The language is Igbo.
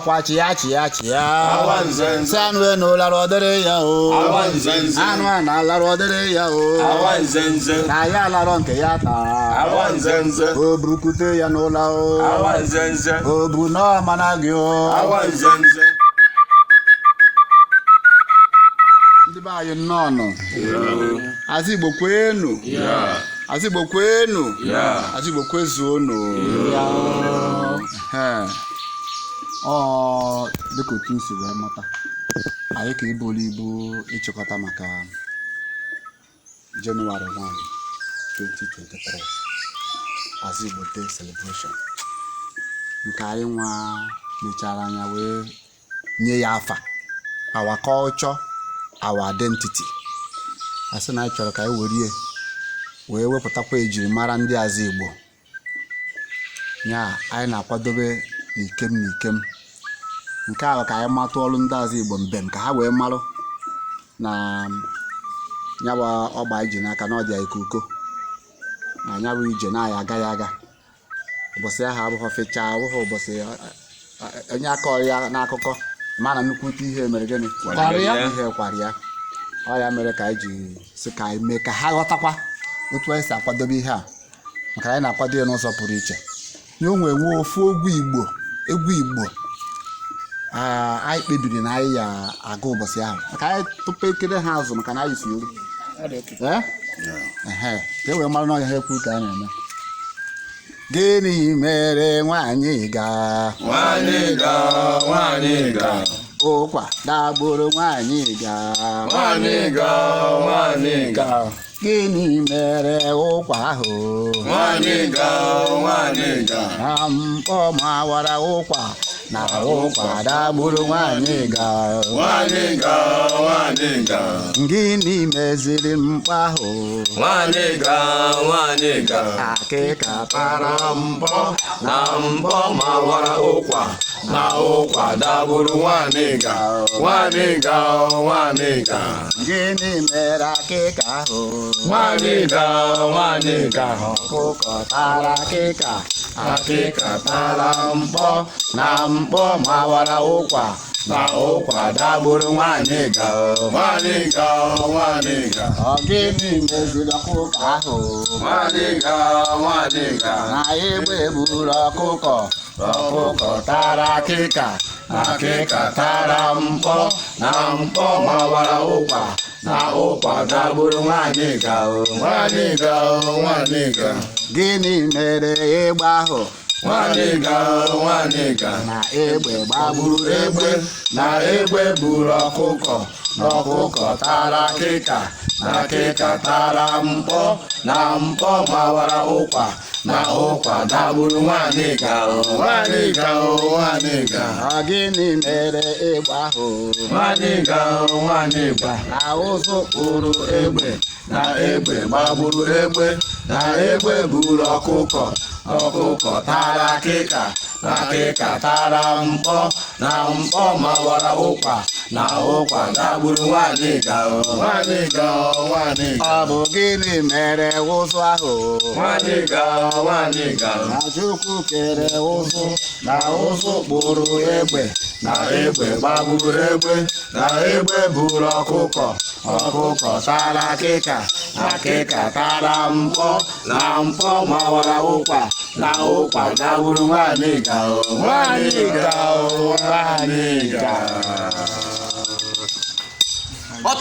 kwa chia Sanwe no la rodere ya o Anwa na la rodere ya o Kaya la ronke ya ta O brukute ya no la o O bruno managyo Ndi ba yo nono Azigbo kwenu Azigbo kwenu Azigbo kwezuonu dịka otu nsi wee mata anyị ka ibolu ibu ịchịkọta maka January 1, 2023 Azigbo Day celebration nke anyị nwa mechara anya wee nye ya afa our culture, our identity. Asị na anyị chọrọ ka anyị wee wepụtakwa ejirimara ndị Azigbo nya anyị na-akwadobe n'ikem nke ahụ ka anyị matụ ọrụ ndị Azigbo mbem ka ha wee marụ na nyawa ọgba iji n'aka na ọ dị ikuko na nyawa ije na ya agaghị aga ụbọchị ahụ abụghị fechaa abụghị ụbọchị onye aka ọrịa n'akụkọ mana nnukwu ihe mere gịnị ihe kwarịa ọ ya mere ka anyị ji sị ka anyị mee ka ha ghọtakwa otu anyị si akwadobe ihe a maka anyị na-akwado ya n'ụzọ pụrụ iche nye onwe nwe ofu egwu Igbo anyị kpebiri na anyị ya aga ụbọchị ahụ maka anyị tupu ekele ha azụ maka na anyị si ori ka e wee mara n'ọhịa ha ekwu ka a na-eme gịnị mere nwanyị ga ụkwa dagburu nwanyị ga gịnị mere ụkwa ahụ na mkpọ mawara ụkwa na ụkwa dagburu nwanyị ga gịnị meziri mkpọ ahụ akịka tara mkpọ na mkpọ mawara ụkwa na ụkwa dagburu nwanyị ga gịnị mere akịka ahụ ọkụkọ tara akịka tara mkpọ na mkpọ mawara ụkwa na ụkwa dagburu nwanyị ga ọ gịnị meziri ọkụkọ ahụ na egbe buru ọkụkọ tara akịka tara mkpọ na mkpọ mawara ụkwa na ụkwa dagburu nwanyị ga gịnị mere egbe ahụ na egbe gbagburu egbe na egbe buru ọkụkọ tara akịka tara mkpọ na mkpọ mawara ụkwa na ụkwa dagburu nwanyị ga ọ gịnị mere egbe ahụ na ụzụ kpụrụ egbe na egbe gbagburu egbe na egbe buru ọkụkọ tara akịka tara mkpọ na mkpọ mawara ụkwa na ụkwa dagburu nwanyị ga ọ bụ gịnị mere ụzụ ahụ na Chukwu kere ụzụ na ụzụ kpụrụ egbe na egbe gbagburu egbe na egbe buru ọkụkọ tara akịka tara mkpọ na mkpọ mawara ụkwa na ụkwa dagburu nwanyị ga What